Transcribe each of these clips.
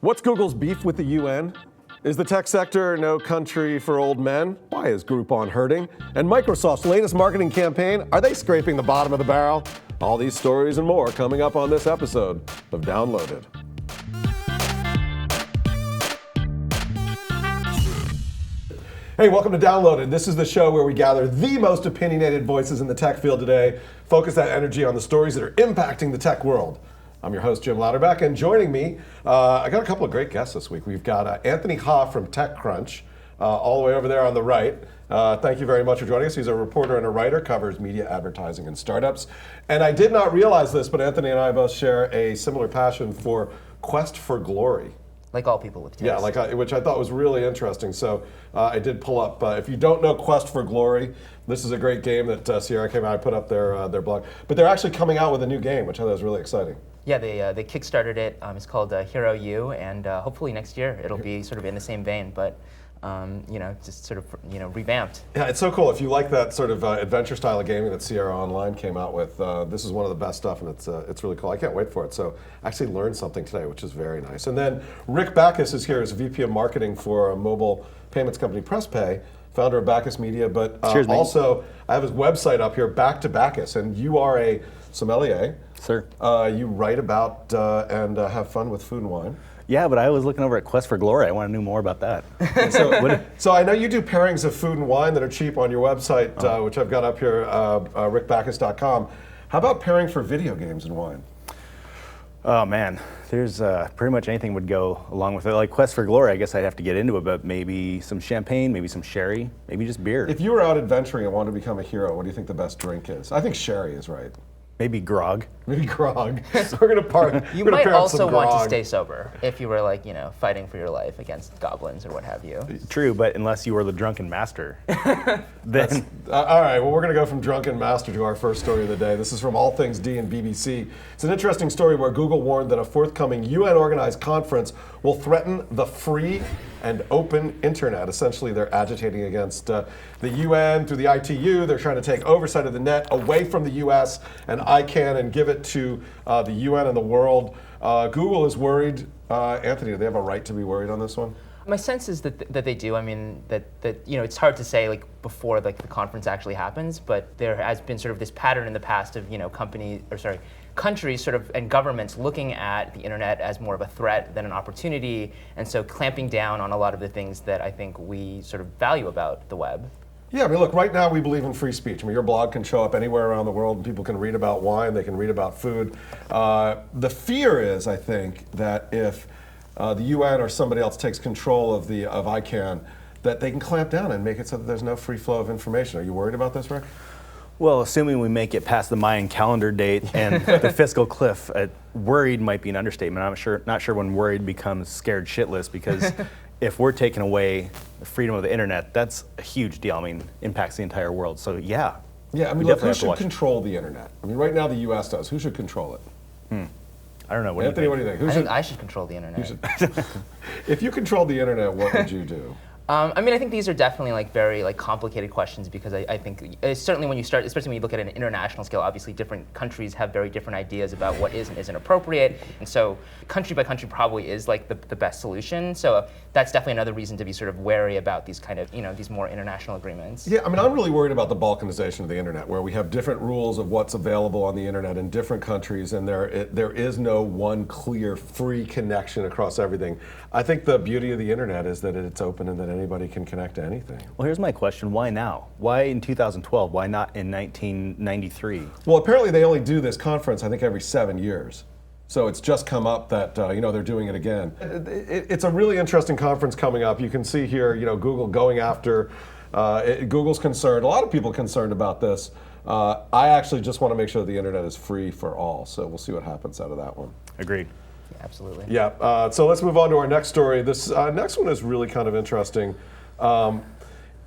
What's Google's beef with the UN? Is the tech sector no country for old men? Why is Groupon hurting? And Microsoft's latest marketing campaign, are they scraping the bottom of the barrel? All these stories and more coming up on this episode of Downloaded. Hey, welcome to Downloaded. This is the show where we gather the most opinionated voices in the tech field today, focus that energy on the stories that are impacting the tech world. I'm your host, Jim Louderback, and joining me, I got a couple of great guests this week. We've got Anthony Ha from TechCrunch, all the way over there on the right. Thank you very much for joining us. He's a reporter and a writer, covers media, advertising, and startups. And I did not realize this, but Anthony and I both share a similar passion for quest for glory. Like all people with taste. Yeah, which I thought was really interesting. So I did pull up, if you don't know Quest for Glory, this is a great game that Sierra came out, I put up their blog. But they're actually coming out with a new game, which I thought was really exciting. Yeah, they kickstarted it. It's called Hero U, and hopefully next year it'll be sort of in the same vein, but just sort of revamped. Yeah, it's so cool. If you like that sort of adventure style of gaming that Sierra Online came out with, this is one of the best stuff, and it's really cool. I can't wait for it. So I actually learned something today, which is very nice. And then Rick Backus is here as VP of Marketing for a mobile payments company, PressPay, founder of Backus Media, but also I have his website up here, Back to Backus, and you are a sommelier. Sir. You write about and have fun with food and wine. Yeah, but I was looking over at Quest for Glory. I want to know more about that. So I know you do pairings of food and wine that are cheap on your website, which I've got up here, rickbackus.com. How about pairing for video games and wine? Oh man, there's pretty much anything would go along with it. Like Quest for Glory, I guess I'd have to get into it, but maybe some champagne, maybe some sherry, maybe just beer. If you were out adventuring and wanted to become a hero, what do you think the best drink is? I think sherry is right. Maybe grog. Maybe grog. So we're gonna part. You might also want to stay sober if you were fighting for your life against goblins or what have you. True, but unless you were the drunken master, then. All right. Well, we're gonna go from drunken master to our first story of the day. This is from AllthingsD and BBC. It's an interesting story where Google warned that a forthcoming UN-organized conference will threaten the free and open internet. Essentially, they're agitating against the UN through the ITU. They're trying to take oversight of the net away from the US and ICANN and give it to the UN and the world. Google is worried. Anthony, do they have a right to be worried on this one? My sense is that they do. I mean, that it's hard to say before the conference actually happens, but there has been sort of this pattern in the past of countries sort of and governments looking at the internet as more of a threat than an opportunity, and so clamping down on a lot of the things that I think we sort of value about the web. Yeah, I mean, look, right now we believe in free speech. I mean, your blog can show up anywhere around the world and people can read about wine, they can read about food. The fear is, I think, that if the UN or somebody else takes control of ICANN, that they can clamp down and make it so that there's no free flow of information. Are you worried about this, Rick? Well, assuming we make it past the Mayan calendar date and the fiscal cliff, worried might be an understatement. I'm not sure when worried becomes scared shitless, because if we're taking away the freedom of the internet, that's a huge deal. I mean, impacts the entire world. So yeah. Yeah, I mean, look, who should control the internet? I mean, right now the US does. Who should control it? I don't know. Anthony, what do you think? I think I should control the internet. If you controlled the internet, what would you do? I mean, I think these are definitely very complicated questions, because I think certainly when you start, especially when you look at an international scale, obviously different countries have very different ideas about what is and isn't appropriate, and so country by country probably is the best solution. So that's definitely another reason to be sort of wary about these kind of these more international agreements. Yeah, I mean, I'm really worried about the balkanization of the internet, where we have different rules of what's available on the internet in different countries, and there is no one clear free connection across everything. I think the beauty of the internet is that it's open and that anybody can connect to anything. Well, here's my question. Why now? Why in 2012? Why not in 1993? Well, apparently they only do this conference, I think, every 7 years. So it's just come up that they're doing it again. It's a really interesting conference coming up. You can see here, Google going after, Google's concerned, a lot of people concerned about this. I actually just want to make sure the internet is free for all. So we'll see what happens out of that one. Agreed. Absolutely. Yeah, so let's move on to our next story. This next one is really kind of interesting.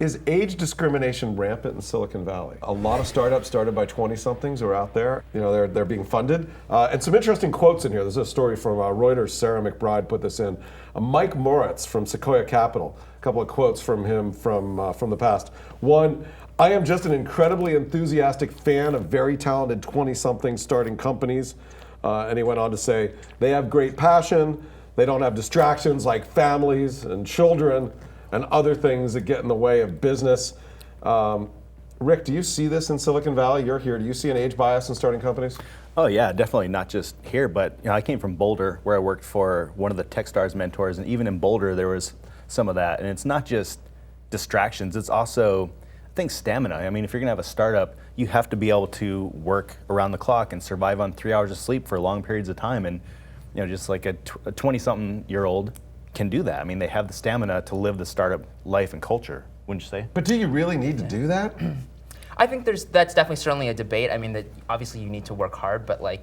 Is age discrimination rampant in Silicon Valley? A lot of startups started by 20-somethings are out there. They're being funded. And some interesting quotes in here. There's a story from Reuters. Sarah McBride put this in. Mike Moritz from Sequoia Capital. A couple of quotes from him from the past. One, I am just an incredibly enthusiastic fan of very talented 20-somethings starting companies. And he went on to say, they have great passion, They don't have distractions like families and children and other things that get in the way of business. Rick, do you see this in Silicon Valley? You're here. Do you see an age bias in starting companies? Oh yeah, definitely not just here, but I came from Boulder where I worked for one of the Techstars mentors, and even in Boulder there was some of that. And it's not just distractions, it's also, I think, stamina. I mean, if you're gonna have a startup, you have to be able to work around the clock and survive on 3 hours of sleep for long periods of time. And just like a 20-something-year-old can do that. I mean, they have the stamina to live the startup life and culture, wouldn't you say? But do you really need to do that? I think that's definitely certainly a debate. I mean, that obviously you need to work hard, but like,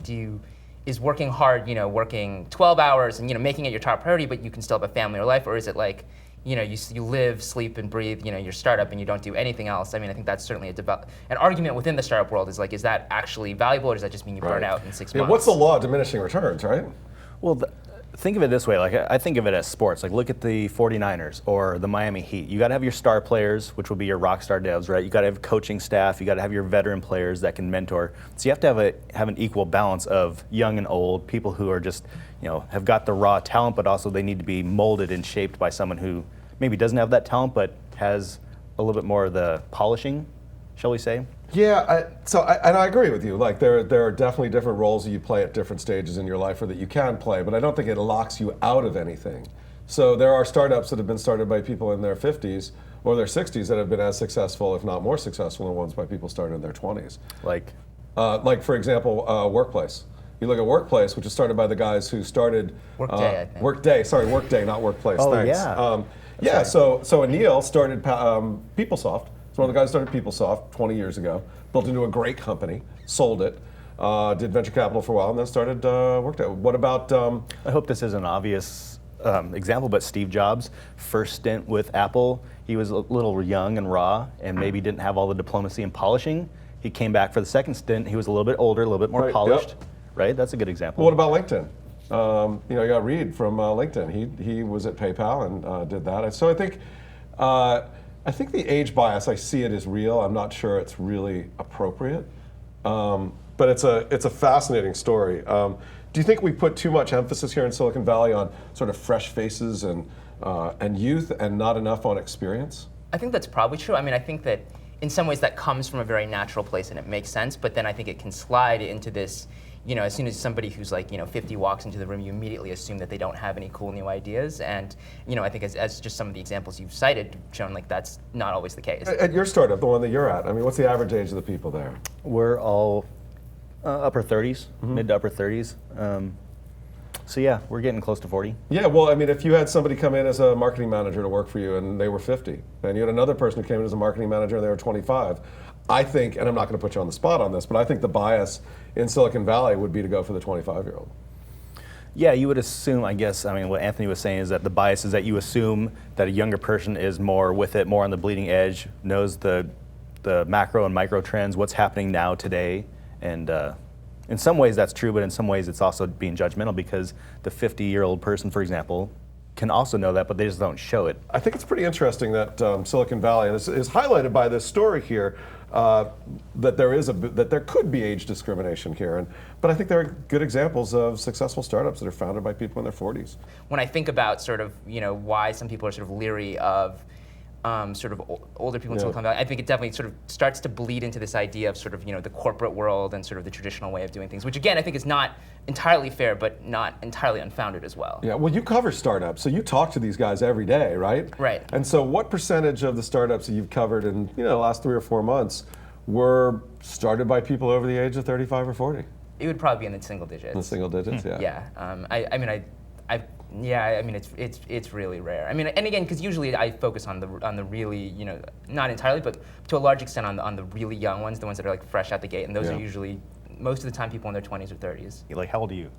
is working hard, working 12 hours and making it your top priority, but you can still have a family or life, or is it like, you live, sleep, and breathe, your startup, and you don't do anything else? I mean, I think that's certainly an argument within the startup world is like, is that actually valuable, or does that just mean you burn out in 6 months? What's the law of diminishing returns, right? Well, think of it this way, like I think of it as sports. Like look at the 49ers or the Miami Heat. You gotta have your star players, which will be your rock star devs, right? You gotta have coaching staff, you gotta have your veteran players that can mentor. So you have to have an equal balance of young and old, people who are just, have got the raw talent, but also they need to be molded and shaped by someone who maybe doesn't have that talent, but has a little bit more of the polishing, shall we say? Yeah, and I agree with you. Like there are definitely different roles that you play at different stages in your life or that you can play, but I don't think it locks you out of anything. So there are startups that have been started by people in their 50s or their 60s that have been as successful, if not more successful, than ones by people started in their 20s. Like for example, Workplace. You look at Workplace, which is started by the guys who started Workday, I think. Workday, not Workplace. Oh, thanks. yeah. Right. So Anil started PeopleSoft. It's one of the guys who started PeopleSoft 20 years ago, built into a great company, sold it, did venture capital for a while, and then started Workday. What about? I hope this is an obvious example, but Steve Jobs' first stint with Apple, he was a little young and raw, and maybe didn't have all the diplomacy and polishing. He came back for the second stint. He was a little bit older, a little bit more polished. Yep. Right? That's a good example. What about LinkedIn? You got Reed from LinkedIn. He was at PayPal and did that. So I think the age bias, I see it as real. I'm not sure it's really appropriate, but it's a fascinating story. Do you think we put too much emphasis here in Silicon Valley on sort of fresh faces and youth, and not enough on experience? I think that's probably true. I mean, I think that in some ways that comes from a very natural place and it makes sense, but then I think it can slide into this, as soon as somebody who's like, 50 walks into the room, you immediately assume that they don't have any cool new ideas. And, I think as just some of the examples you've cited shown, like that's not always the case. At your startup, the one that you're at, I mean, what's the average age of the people there? We're all upper 30s, mid to upper 30s. So yeah, we're getting close to 40. Yeah, well, I mean, if you had somebody come in as a marketing manager to work for you and they were 50, and you had another person who came in as a marketing manager and they were 25, I think, and I'm not going to put you on the spot on this, but I think the bias in Silicon Valley would be to go for the 25-year-old. Yeah, you would assume, I guess, I mean, what Anthony was saying is that the bias is that you assume that a younger person is more with it, more on the bleeding edge, knows the macro and micro trends, what's happening now today, and in some ways that's true, but in some ways it's also being judgmental because the 50-year-old person, for example, can also know that, but they just don't show it. I think it's pretty interesting that Silicon Valley, and this is highlighted by this story here, that there could be age discrimination here, but I think there are good examples of successful startups that are founded by people in their 40s. When I think about sort of why some people are sort of leery of sort of older people in Silicon Valley, I think it definitely sort of starts to bleed into this idea of sort of the corporate world and sort of the traditional way of doing things, which again I think is not entirely fair, but not entirely unfounded as well. Yeah, well, you cover startups, so you talk to these guys every day, right? Right. And so, what percentage of the startups that you've covered in the last 3 or 4 months were started by people over the age of 35 or 40? It would probably be in the single digits. In the single digits, yeah. Yeah. I mean, it's really rare. I mean, and again, because usually I focus on the really, not entirely, but to a large extent on the really young ones, the ones that are like fresh out the gate, and those are usually most of the time people in their 20s or 30s. Like, how old are you?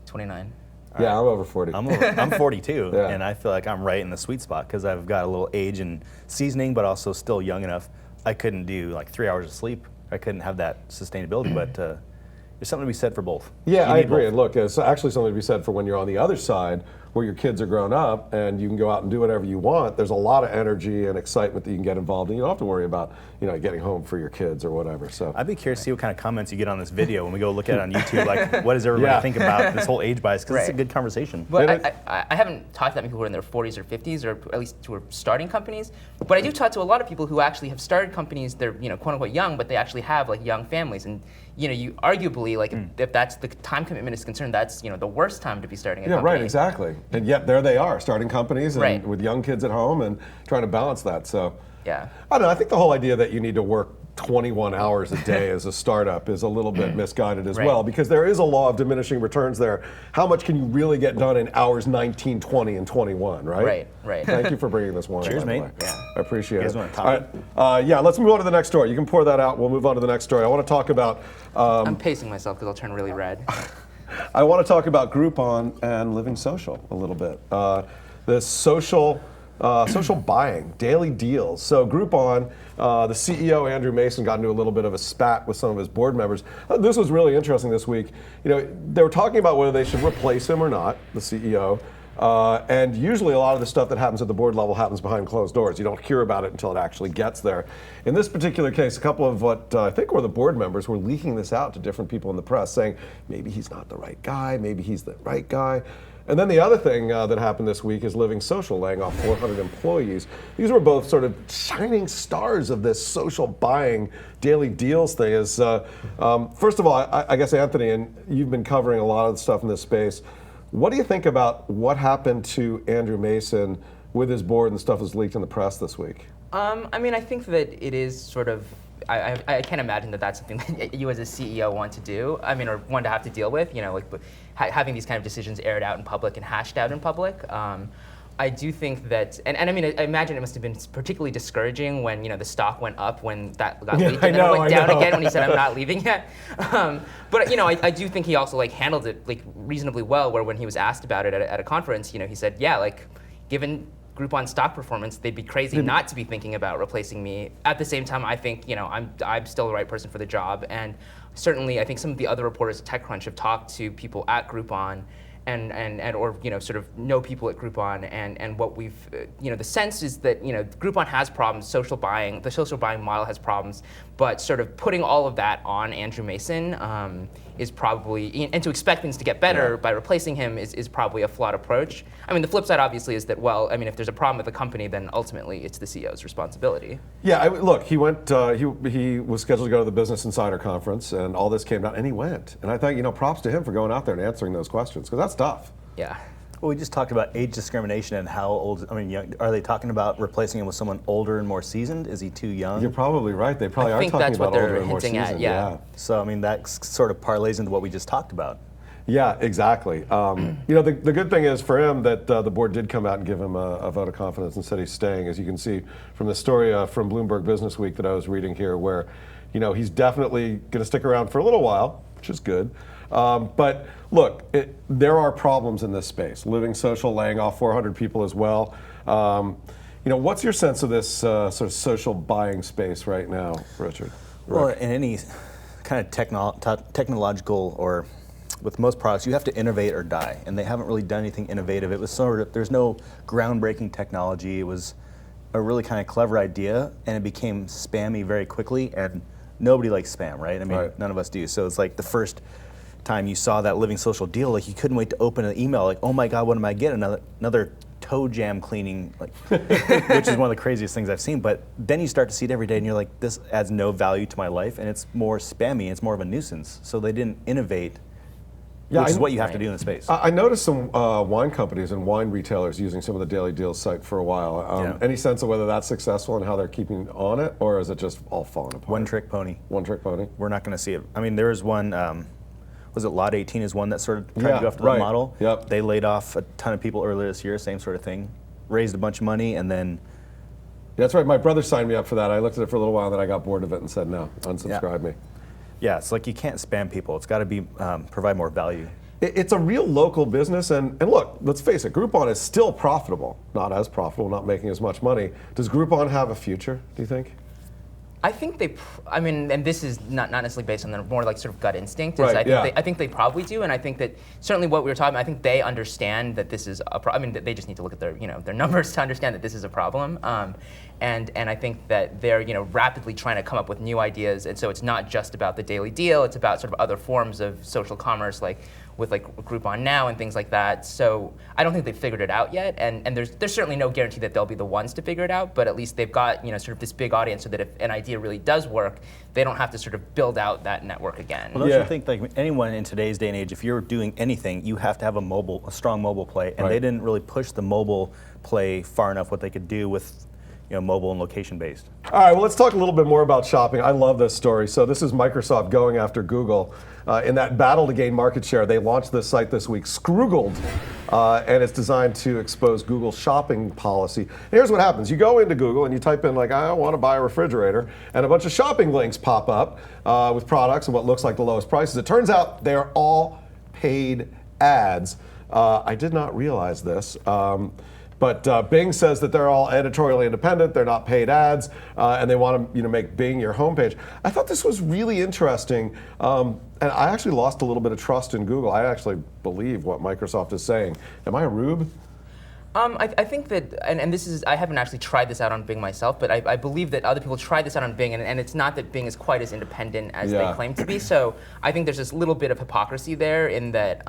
29. Yeah, I'm over 40. I'm 42, Yeah. and I feel like I'm right in the sweet spot because I've got a little age and seasoning, but also still young enough. I couldn't do like 3 hours of sleep. I couldn't have that sustainability, but there's something to be said for both. Yeah, You I need agree. both. And look, it's actually something to be said for when you're on the other side, where your kids are grown up and you can go out and do whatever you want, there's a lot of energy and excitement that you can get involved in. You don't have to worry about, getting home for your kids or whatever. So I'd be curious to see what kind of comments you get on this video when we go look at it on YouTube. Like, what does everybody think about this whole age bias? Because it's a good conversation. But I haven't talked to that many people who are in their 40s or 50s, or at least who are starting companies. But I do talk to a lot of people who actually have started companies. They're quote unquote young, but they actually have like young families. And you arguably, like, if that's the time commitment is concerned, that's the worst time to be starting a company. Yeah, right, exactly. And yet there they are, starting companies and with young kids at home and trying to balance that. So yeah, I don't know. I think the whole idea that you need to work 21 hours a day as a startup is a little bit misguided as well, because there is a law of diminishing returns there. How much can you really get done in hours 19, 20, and 21, right? Right. Thank you for bringing this one. Cheers, mate. Yeah. I appreciate it. All right. Let's move on to the next story. You can pour that out. We'll move on to the next story. I want to talk about... I'm pacing myself because I'll turn really red. I want to talk about Groupon and LivingSocial a little bit. This social buying, daily deals. So Groupon, the CEO, Andrew Mason, got into a little bit of a spat with some of his board members. This was really interesting this week. They were talking about whether they should replace him or not, the CEO. And usually a lot of the stuff that happens at the board level happens behind closed doors. You don't hear about it until it actually gets there. In this particular case, a couple of what I think were the board members were leaking this out to different people in the press, saying maybe he's not the right guy, maybe he's the right guy. And then the other thing that happened this week is LivingSocial laying off 400 employees. These were both sort of shining stars of this social buying daily deals thing. First of all, I guess, Anthony, and you've been covering a lot of the stuff in this space. What do you think about what happened to Andrew Mason with his board and stuff was leaked in the press this week? I think that it is sort of, I can't imagine that that's something that you as a CEO want to do. Or want to have to deal with, having these kind of decisions aired out in public and hashed out in public. I do think that, I imagine it must have been particularly discouraging when, the stock went up when that got leaked, and then it went down again when he said, I'm not leaving yet. But I do think he also handled it reasonably well, where when he was asked about it at a conference, he said, yeah, given Groupon stock performance, they'd be crazy not to be thinking about replacing me. At the same time, I think I'm still the right person for the job, and certainly I think some of the other reporters at TechCrunch have talked to people at Groupon or sort of know people at Groupon, and what we've the sense is that Groupon has problems. The social buying model has problems, but sort of putting all of that on Andrew Mason is probably, and to expect things to get better by replacing him is probably a flawed approach. The flip side obviously is that, if there's a problem with the company, then ultimately it's the CEO's responsibility. Yeah, look, he went. He was scheduled to go to the Business Insider Conference, and all this came out, and he went. And I thought, props to him for going out there and answering those questions, because that's tough. Yeah. Well, we just talked about age discrimination and how old. Are they talking about replacing him with someone older and more seasoned? Is he too young? You're probably right. They probably are talking about older and more seasoned. Yeah. So that sort of parlays into what we just talked about. Yeah, exactly. The good thing is for him that the board did come out and give him a vote of confidence and said he's staying, as you can see from the story from Bloomberg Business Week that I was reading here, where he's definitely going to stick around for a little while, which is good. But look, there are problems in this space. LivingSocial laying off 400 people as well. What's your sense of this sort of social buying space right now, Richard? Well, in any kind of technological or with most products, you have to innovate or die, and they haven't really done anything innovative. It was there's no groundbreaking technology. It was a really kind of clever idea, and it became spammy very quickly, and nobody likes spam, right? None of us do. So it's like the first time you saw that LivingSocial deal, you couldn't wait to open an email, oh my God, what am I getting? Another toe jam cleaning, which is one of the craziest things I've seen. But then you start to see it every day, and you're like, this adds no value to my life, and it's more spammy, it's more of a nuisance. So they didn't innovate, which is what you have to do in the space. I noticed some wine companies and wine retailers using some of the Daily Deals site for a while. Any sense of whether that's successful and how they're keeping on it, or is it just all falling apart? One-trick pony. One-trick pony. We're not going to see it. There was one, was it Lot 18 is one that sort of tried to go after the model. Yep. They laid off a ton of people earlier this year, same sort of thing. Raised a bunch of money, and then... That's right, my brother signed me up for that. I looked at it for a little while, and then I got bored of it and said, no, unsubscribe me. Yeah, it's you can't spam people. It's got to be provide more value. It's a real local business, and look, let's face it, Groupon is still profitable. Not as profitable, not making as much money. Does Groupon have a future, do you think? I think I mean, and this is not necessarily based on their more like sort of gut instinct. Right, I think they probably do, and I think that certainly what we were talking about, I think they understand that this is a problem. I mean, they just need to look at their their numbers to understand that this is a problem. And I think that they're rapidly trying to come up with new ideas, and so it's not just about the Daily Deal. It's about sort of other forms of social commerce, like with like Groupon now and things like that. So I don't think they've figured it out yet, and there's certainly no guarantee that they'll be the ones to figure it out. But at least they've got sort of this big audience, so that if an idea really does work, they don't have to sort of build out that network again. Well, don't you think like anyone in today's day and age, if you're doing anything, you have to have a strong mobile play, and they didn't really push the mobile play far enough what they could do with mobile and location based. All right, well, let's talk a little bit more about shopping. I love this story. So this is Microsoft going after Google. In that battle to gain market share, they launched this site this week, Scroogled, and it's designed to expose Google's shopping policy. And here's what happens. You go into Google and you type in, like, I want to buy a refrigerator, and a bunch of shopping links pop up with products and what looks like the lowest prices. It turns out they're all paid ads. I did not realize this. But Bing says that they're all editorially independent, they're not paid ads, and they want to make Bing your homepage. I thought this was really interesting, and I actually lost a little bit of trust in Google. I actually believe what Microsoft is saying. Am I a rube? I think that, and this is, I haven't actually tried this out on Bing myself, but I believe that other people tried this out on Bing, and it's not that Bing is quite as independent as they claim to be. So I think there's this little bit of hypocrisy there in that,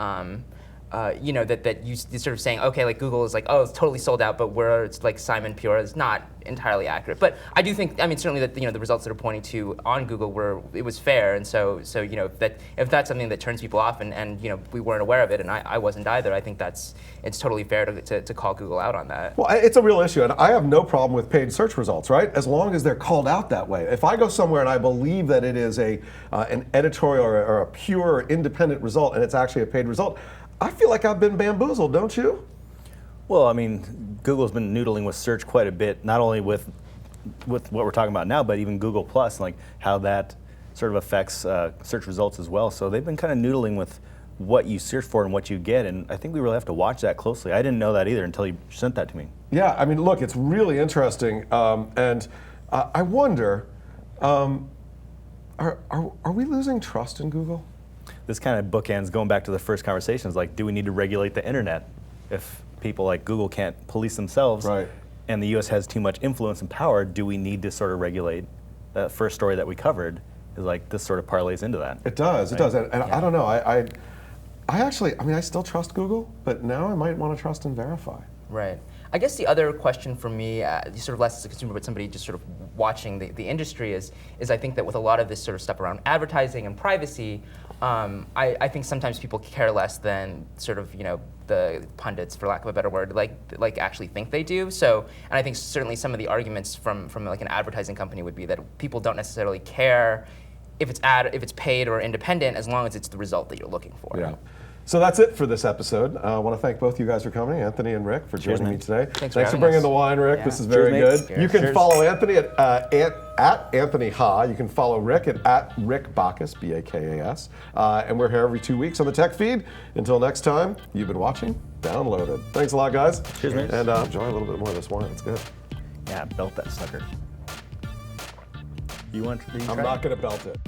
that you sort of saying, okay, like Google is like, oh, it's totally sold out, but it's like Simon Pure is not entirely accurate. But I do think, I mean, certainly that the results that are pointing to on Google it was fair, and so if that's something that turns people off, and we weren't aware of it, and I wasn't either, I think it's totally fair to call Google out on that. Well, it's a real issue, and I have no problem with paid search results, right? As long as they're called out that way. If I go somewhere and I believe that it is an editorial or a pure or independent result, and it's actually a paid result, I feel like I've been bamboozled, don't you? Well, I mean, Google's been noodling with search quite a bit, not only with what we're talking about now, but even Google Plus, like how that sort of affects search results as well. So they've been kind of noodling with what you search for and what you get, and I think we really have to watch that closely. I didn't know that either until you sent that to me. Yeah, I mean, look, it's really interesting, and I wonder, are we losing trust in Google? This kind of bookends going back to the first conversation, is like, do we need to regulate the internet? If people like Google can't police themselves, and the US has too much influence and power, do we need to sort of regulate? That first story that we covered is like, this sort of parlays into that. It does, it does, and I don't know, I actually, I mean, I still trust Google, but now I might want to trust and verify. Right. I guess the other question for me, sort of less as a consumer, but somebody just sort of watching the industry is I think that with a lot of this sort of stuff around advertising and privacy, I think sometimes people care less than sort of the pundits, for lack of a better word, like actually think they do. So, and I think certainly some of the arguments from like an advertising company would be that people don't necessarily care if it's paid or independent, as long as it's the result that you're looking for. Yeah. So that's it for this episode. I want to thank both you guys for coming, Anthony and Rick, for joining me today. Thanks for bringing the wine, Rick. Yeah. This is very Cheers, good. You can follow Anthony at Anthony Ha. You can follow Rick at Rick Bacchus, B-A-K-A-S. And we're here every 2 weeks on the Tech Feed. Until next time, you've been watching Downloaded. Thanks a lot, guys. Cheers, mate. And enjoy a little bit more of this wine. It's good. Yeah, belt that sucker. You want to try? I'm not going to belt it.